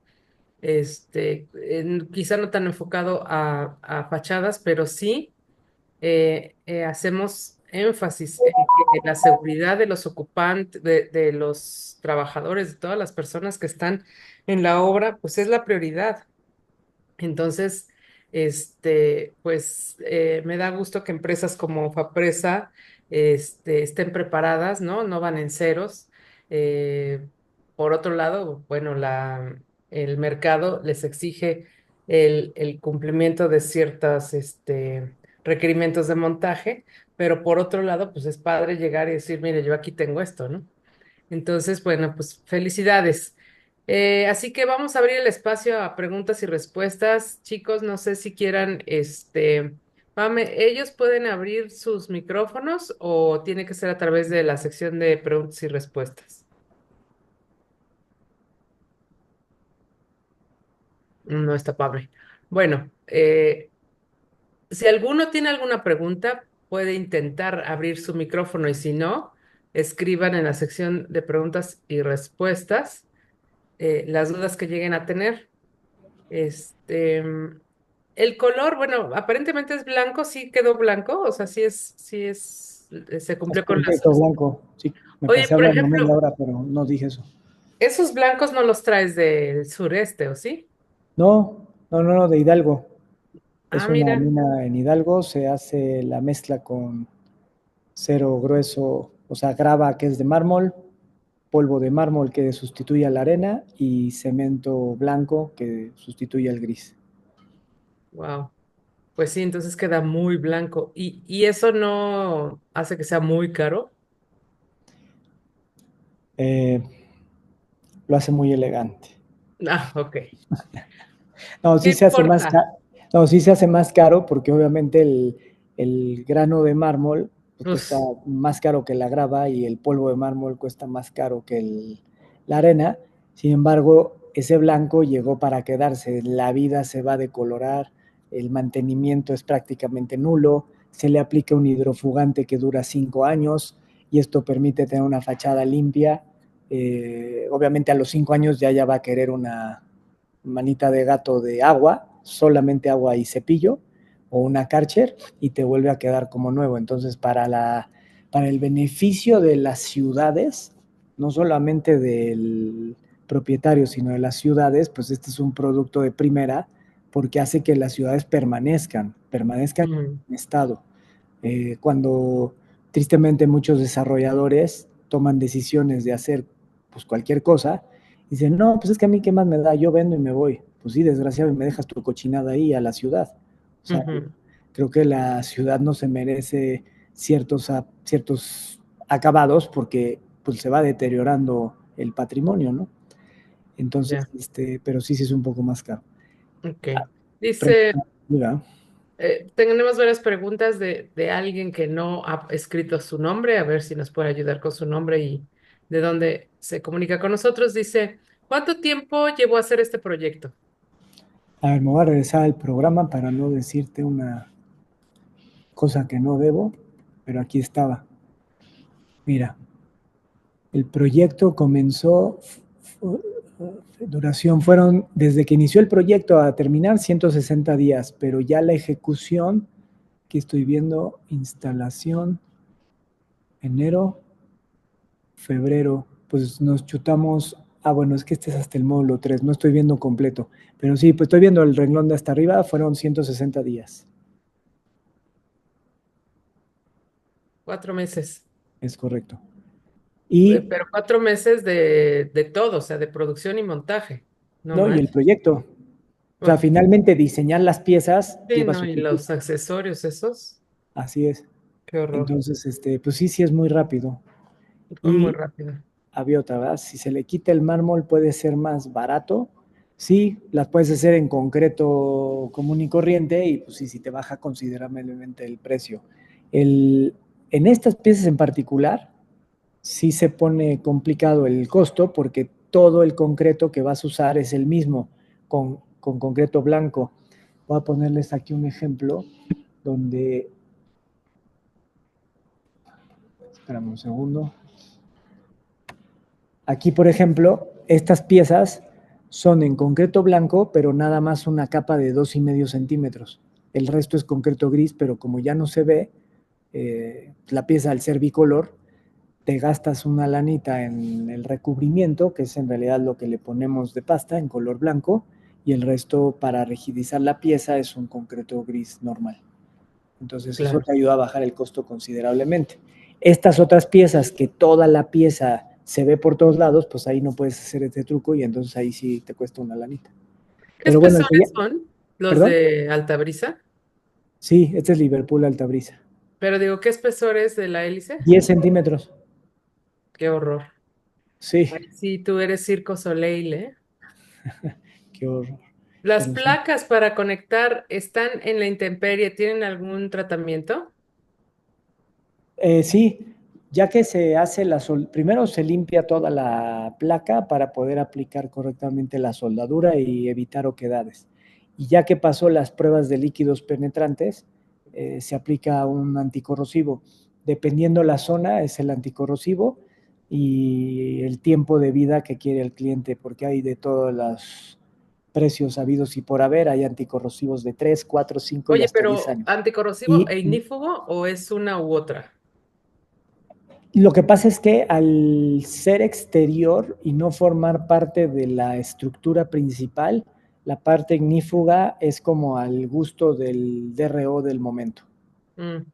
Quizá no tan enfocado a fachadas, pero sí hacemos énfasis en que la seguridad de los ocupantes, de los trabajadores, de todas las personas que están en la obra, pues es la prioridad. Entonces, pues me da gusto que empresas como Fapresa estén preparadas, ¿no? No van en ceros. Eh, por otro lado, bueno, el mercado les exige el cumplimiento de ciertos requerimientos de montaje, pero por otro lado, pues es padre llegar y decir, mire, yo aquí tengo esto, ¿no? Entonces, bueno, pues felicidades. Así que vamos a abrir el espacio a preguntas y respuestas. Chicos, no sé si quieran, Pame, ¿ellos pueden abrir sus micrófonos o tiene que ser a través de la sección de preguntas y respuestas? No está padre. Bueno, si alguno tiene alguna pregunta, puede intentar abrir su micrófono y si no, escriban en la sección de preguntas y respuestas las dudas que lleguen a tener. Este, el color, bueno, aparentemente es blanco, sí quedó blanco, o sea, se Es cumplió con las... perfecto, Blanco. Sí, me Oye, pasé a por hablar media ejemplo, hora, pero no dije eso. esos blancos no los traes del sureste, ¿o sí? No, no, no, no, de Hidalgo. Ah, Es una mira, mina en Hidalgo, se hace la mezcla con cero grueso, o sea, grava que es de mármol, polvo de mármol que sustituye a la arena y cemento blanco que sustituye al gris. wow. Pues sí, entonces queda muy blanco. ¿Y eso no hace que sea muy caro? Eh, lo hace muy elegante. Ah, ok. No, ¿Qué sí se hace más importa? caro. No, sí se hace más caro porque obviamente el grano de mármol pues, cuesta Pues, más caro que la grava y el polvo de mármol cuesta más caro que la arena. Sin embargo, ese blanco llegó para quedarse. La vida se va a decolorar, el mantenimiento es prácticamente nulo, se le aplica un hidrofugante que dura 5 años y esto permite tener una fachada limpia. Obviamente a los 5 años ya va a querer una manita de gato de agua, solamente agua y cepillo, o una Karcher, y te vuelve a quedar como nuevo. Entonces, para el beneficio de las ciudades, no solamente del propietario, sino de las ciudades, pues este es un producto de primera porque hace que las ciudades permanezcan mm, en estado. Cuando tristemente muchos desarrolladores toman decisiones de hacer pues cualquier cosa, dicen, no, pues es que a mí qué más me da, yo vendo y me voy. Pues sí, desgraciado, y me dejas tu cochinada ahí a la ciudad. O sea, ujú, creo que la ciudad no se merece ciertos acabados porque pues se va deteriorando el patrimonio, ¿no? Entonces, ya, pero sí, sí es un poco más caro. ok. Pre- Dice, Mira, tenemos varias preguntas de alguien que no ha escrito su nombre, a ver si nos puede ayudar con su nombre y de dónde se comunica con nosotros. Dice, ¿cuánto tiempo llevó a hacer este proyecto? a ver, me voy a regresar al programa para no decirte una cosa que no debo, pero aquí estaba. Mira, el proyecto comenzó, duración fueron, desde que inició el proyecto a terminar, 160 días, pero ya la ejecución, que estoy viendo, instalación, enero, febrero, pues nos chutamos, bueno, es que este es hasta el módulo 3, no estoy viendo completo, pero sí, pues estoy viendo el renglón de hasta arriba, fueron 160 días, 4 meses. es correcto. Y, Pero 4 meses de todo, o sea, de producción y montaje. No no, y el manches. proyecto, o sea, Bueno, finalmente diseñar las piezas sí, lleva no, su y tiempo. los accesorios esos, Así es. qué horror. Entonces, pues sí, sí es muy rápido. Fue muy Y rápido. había otra, ¿verdad? Si se le quita el mármol puede ser más barato. Sí, las puedes hacer en concreto común y corriente y pues sí, sí te baja considerablemente el precio. El, en estas piezas en particular, sí se pone complicado el costo porque todo el concreto que vas a usar es el mismo, con concreto blanco. Voy a ponerles aquí un ejemplo donde, espérame un segundo. Aquí, por ejemplo, estas piezas son en concreto blanco, pero nada más una capa de 2,5 centímetros. El resto es concreto gris, pero como ya no se ve, la pieza al ser bicolor, te gastas una lanita en el recubrimiento, que es en realidad lo que le ponemos de pasta en color blanco, y el resto para rigidizar la pieza es un concreto gris normal. Entonces eso Claro. te ayuda a bajar el costo considerablemente. Estas otras piezas que toda la pieza se ve por todos lados, pues ahí no puedes hacer este truco y entonces ahí sí te cuesta una lanita. ¿Qué Pero bueno, el que ya, espesores son los ¿perdón? de Altabrisa? Sí, este es Liverpool Altabrisa. Pero digo, ¿qué espesores de la hélice? 10 centímetros. Qué horror. Sí, Ay, sí, tú eres Circo Soleil, ¿eh? qué horror. ¿Las Pero sí. placas para conectar están en la intemperie? ¿Tienen algún tratamiento? Sí, Ya que se hace primero se limpia toda la placa para poder aplicar correctamente la soldadura y evitar oquedades. Y ya que pasó las pruebas de líquidos penetrantes, se aplica un anticorrosivo. Dependiendo la zona, es el anticorrosivo y el tiempo de vida que quiere el cliente, porque hay de todos los precios habidos y por haber, hay anticorrosivos de 3, 4, 5 y Oye, hasta 10 pero años. ¿anticorrosivo Y e ignífugo o es una u otra? lo que pasa es que al ser exterior y no formar parte de la estructura principal, la parte ignífuga es como al gusto del DRO del momento. Mm,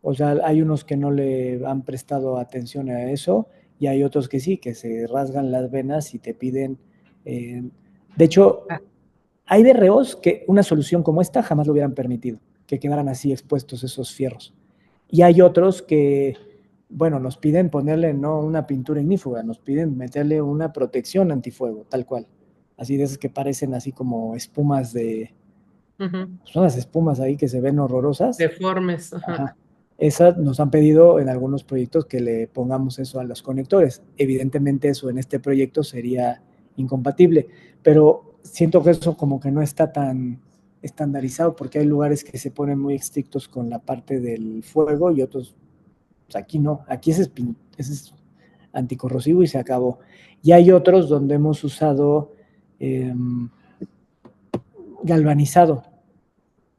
O sea, hay unos que no le han prestado atención a eso y hay otros que sí, que se rasgan las venas y te piden... eh, de hecho, ah, hay DROs que una solución como esta jamás lo hubieran permitido, que quedaran así expuestos esos fierros. Y hay otros que, bueno, nos piden ponerle no una pintura ignífuga, nos piden meterle una protección antifuego, tal cual. Así de esas que parecen así como espumas ujú. son las espumas ahí que se ven horrorosas. Deformes, ajá. Ajá. Esas nos han pedido en algunos proyectos que le pongamos eso a los conectores. Evidentemente eso en este proyecto sería incompatible, pero siento que eso como que no está tan estandarizado porque hay lugares que se ponen muy estrictos con la parte del fuego y otros, pues aquí no, aquí ese es anticorrosivo y se acabó. Y hay otros donde hemos usado eh, galvanizado,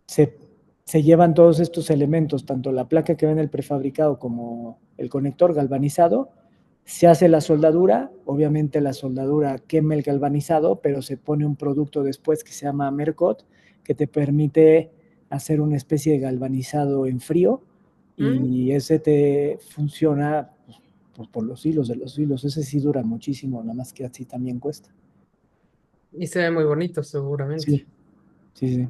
se, se llevan todos estos elementos, tanto la placa que ven el prefabricado como el conector galvanizado, se hace la soldadura, obviamente la soldadura quema el galvanizado, pero se pone un producto después que se llama Mercot, que te permite hacer una especie de galvanizado en frío Mm, y ese te funciona pues, por los hilos de los hilos, ese sí dura muchísimo, nada más que así también cuesta. y se ve muy bonito, seguramente. Sí, sí, sí.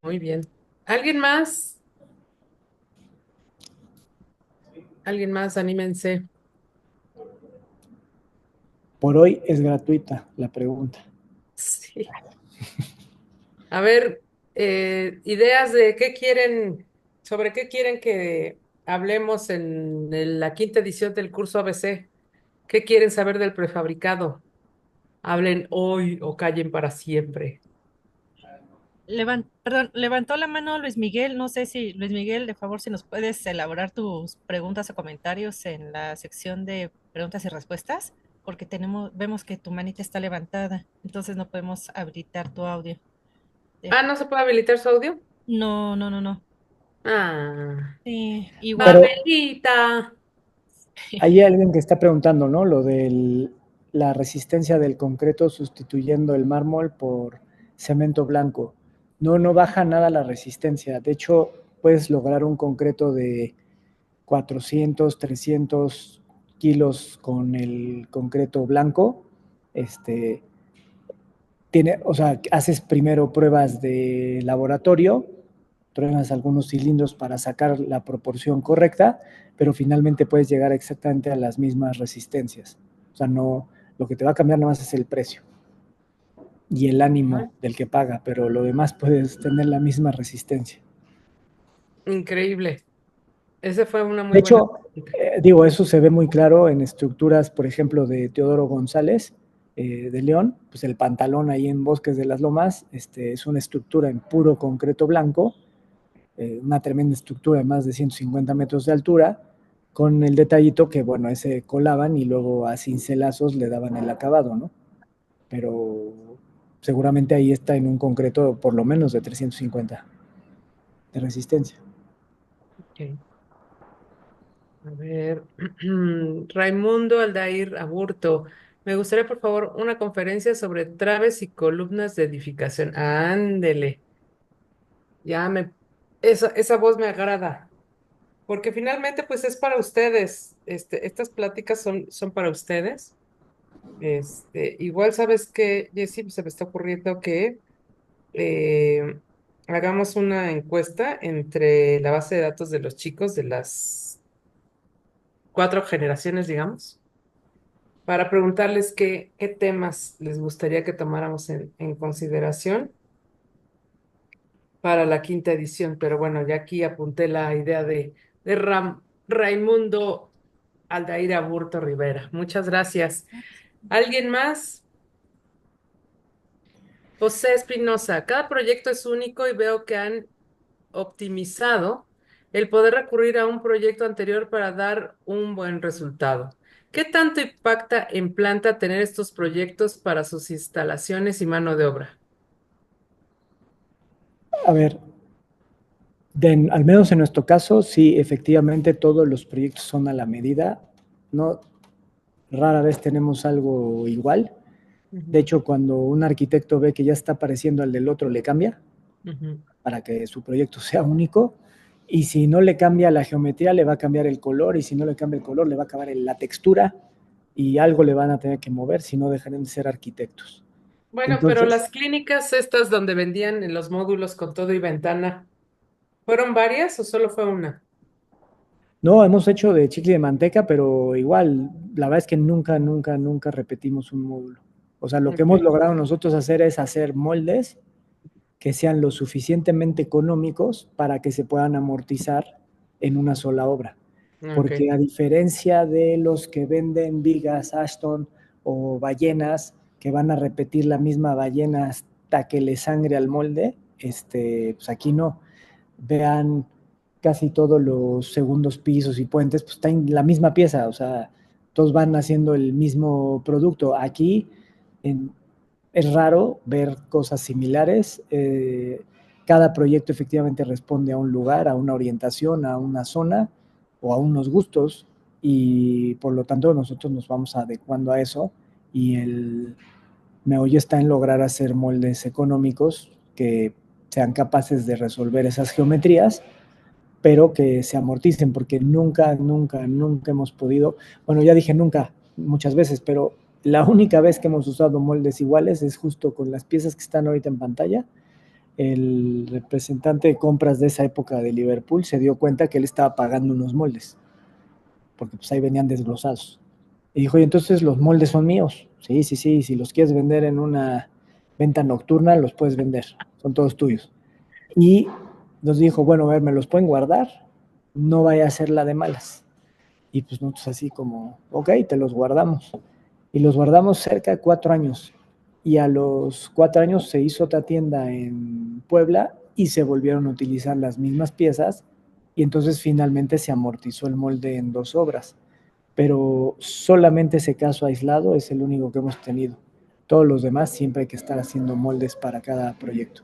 Muy bien. ¿Alguien más? ¿Alguien más? Anímense. Por hoy es gratuita la pregunta. Sí. A ver, ideas de qué quieren, sobre qué quieren que hablemos en la quinta edición del curso ABC. ¿Qué quieren saber del prefabricado? Hablen hoy o callen para siempre. Perdón, levantó la mano Luis Miguel. No sé si, Luis Miguel, de favor, si nos puedes elaborar tus preguntas o comentarios en la sección de preguntas y respuestas, porque vemos que tu manita está levantada, entonces no podemos habilitar tu audio. Ah, ¿no se puede habilitar su audio? No, no, no, no. Ah, Sí, igual. Pero Babelita. hay alguien que está preguntando, ¿no? Lo de la resistencia del concreto sustituyendo el mármol por cemento blanco. No, no baja nada la resistencia. De hecho, puedes lograr un concreto de 400, 300 kilos con el concreto blanco. Este, o sea, haces primero pruebas de laboratorio, truenas algunos cilindros para sacar la proporción correcta, pero finalmente puedes llegar exactamente a las mismas resistencias. O sea, no, lo que te va a cambiar nada más es el precio y el Ay, ánimo del que paga, pero lo demás puedes tener la misma resistencia. increíble. Esa fue una muy De buena hecho, pregunta. digo, eso se ve muy claro en estructuras, por ejemplo, de Teodoro González de León, pues el pantalón ahí en Bosques de las Lomas es una estructura en puro concreto blanco, una tremenda estructura de más de 150 metros de altura, con el detallito que, bueno, ese colaban y luego a cincelazos le daban el acabado, ¿no? Pero seguramente ahí está en un concreto por lo menos de 350 de resistencia. Ok. A ver, Raimundo Aldair Aburto. Me gustaría, por favor, una conferencia sobre traves y columnas de edificación. Ándele, ya me, esa voz me agrada, porque finalmente, pues es para ustedes. Estas pláticas son para ustedes. Igual sabes que, Jessy, se me está ocurriendo que eh, hagamos una encuesta entre la base de datos de los chicos de las cuatro generaciones, digamos, para preguntarles qué temas les gustaría que tomáramos en consideración para la quinta edición. Pero bueno, ya aquí apunté la idea de Raimundo. Aldair Aburto Rivera. Muchas gracias. ¿Alguien más? José Espinosa, cada proyecto es único y veo que han optimizado el poder recurrir a un proyecto anterior para dar un buen resultado. ¿Qué tanto impacta en planta tener estos proyectos para sus instalaciones y mano de obra? A ver, al menos en nuestro caso, sí, efectivamente todos los proyectos son a la medida. No, rara vez tenemos algo igual. De Ujú, hecho, cuando un arquitecto ve que ya está pareciendo al del otro, le cambia ujú. para que su proyecto sea único. Y si no le cambia la geometría, le va a cambiar el color. Y si no le cambia el color, le va a cambiar la textura. Y algo le van a tener que mover, si no dejarán de ser arquitectos. Bueno, pero Entonces, las clínicas estas donde vendían en los módulos con todo y ventana, ¿fueron varias o solo fue una? no, hemos hecho de chicle de manteca, pero igual, la verdad es que nunca, nunca, nunca repetimos un módulo. O sea, lo que hemos Ok, logrado nosotros hacer es hacer moldes que sean lo suficientemente económicos para que se puedan amortizar en una sola obra. ok. Porque a diferencia de los que venden vigas, Ashton o ballenas, que van a repetir la misma ballena hasta que le sangre al molde, pues aquí no. Vean casi todos los segundos pisos y puentes, pues está en la misma pieza, o sea, todos van haciendo el mismo producto. Aquí en, es raro ver cosas similares. Cada proyecto efectivamente responde a un lugar, a una orientación, a una zona o a unos gustos y por lo tanto nosotros nos vamos adecuando a eso y el meollo está en lograr hacer moldes económicos que sean capaces de resolver esas geometrías, pero que se amorticen, porque nunca, nunca, nunca hemos podido, bueno, ya dije nunca muchas veces, pero la única vez que hemos usado moldes iguales es justo con las piezas que están ahorita en pantalla. El representante de compras de esa época de Liverpool se dio cuenta que él estaba pagando unos moldes, porque pues ahí venían desglosados. Y dijo, y entonces los moldes son míos. Sí, sí, sí, si los quieres vender en una venta nocturna, los puedes vender, son todos tuyos. Y nos dijo, bueno, a ver, ¿me los pueden guardar? No vaya a ser la de malas. Y pues nosotros así como, ok, te los guardamos. Y los guardamos cerca de 4 años. Y a los 4 años se hizo otra tienda en Puebla y se volvieron a utilizar las mismas piezas. Y entonces finalmente se amortizó el molde en 2 obras. Pero solamente ese caso aislado es el único que hemos tenido. Todos los demás siempre hay que estar haciendo moldes para cada proyecto.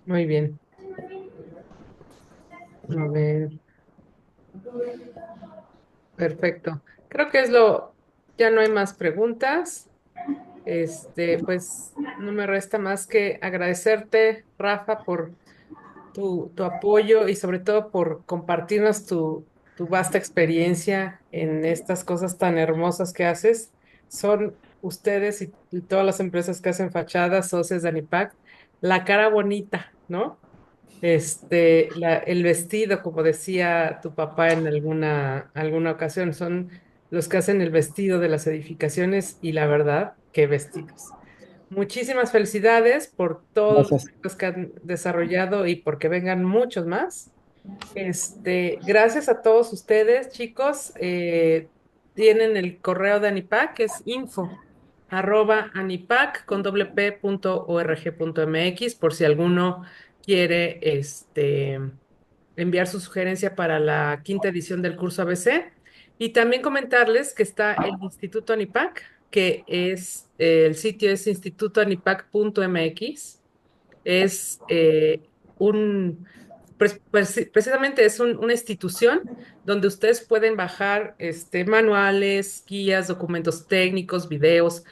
Muy bien. A ver, perfecto. Creo que ya no hay más preguntas. Pues no me resta más que agradecerte, Rafa, por tu apoyo y sobre todo por compartirnos tu vasta experiencia en estas cosas tan hermosas que haces. Son ustedes y todas las empresas que hacen fachadas, socios de Anipac, la cara bonita, ¿no? El vestido, como decía tu papá en alguna ocasión, son los que hacen el vestido de las edificaciones y la verdad, qué vestidos. Muchísimas felicidades por todos los Gracias. proyectos que han desarrollado y porque vengan muchos más. Gracias a todos ustedes, chicos. Tienen el correo de Anipac, que es info@anipac con doble p punto org punto mx, por si alguno quiere enviar su sugerencia para la quinta edición del curso ABC. Y también comentarles que está el Instituto Anipac, que el sitio es institutoanipac.mx. Es un, precisamente es una institución donde ustedes pueden bajar manuales, guías, documentos técnicos, videos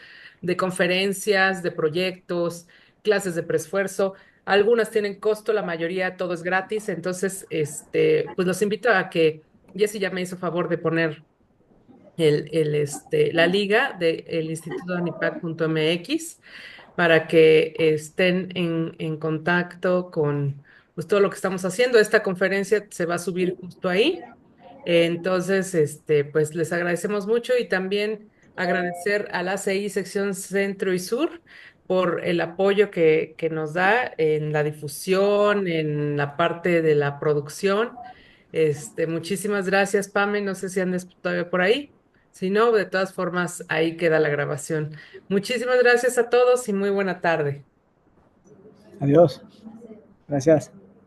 de conferencias, de proyectos, clases de preesfuerzo. Algunas tienen costo, la mayoría todo es gratis. Entonces, pues los invito a que Jessy ya me hizo favor de poner la liga del Instituto Anipac.mx para que estén en contacto con pues, todo lo que estamos haciendo. Esta conferencia se va a subir justo ahí. Entonces, pues les agradecemos mucho y también agradecer a la ACI Sección Centro y Sur por el apoyo que nos da en la difusión, en la parte de la producción. Muchísimas gracias, Pame. No sé si andes todavía por ahí. Si no, de todas formas, ahí queda la grabación. Muchísimas gracias a todos y muy buena tarde. Adiós. Gracias.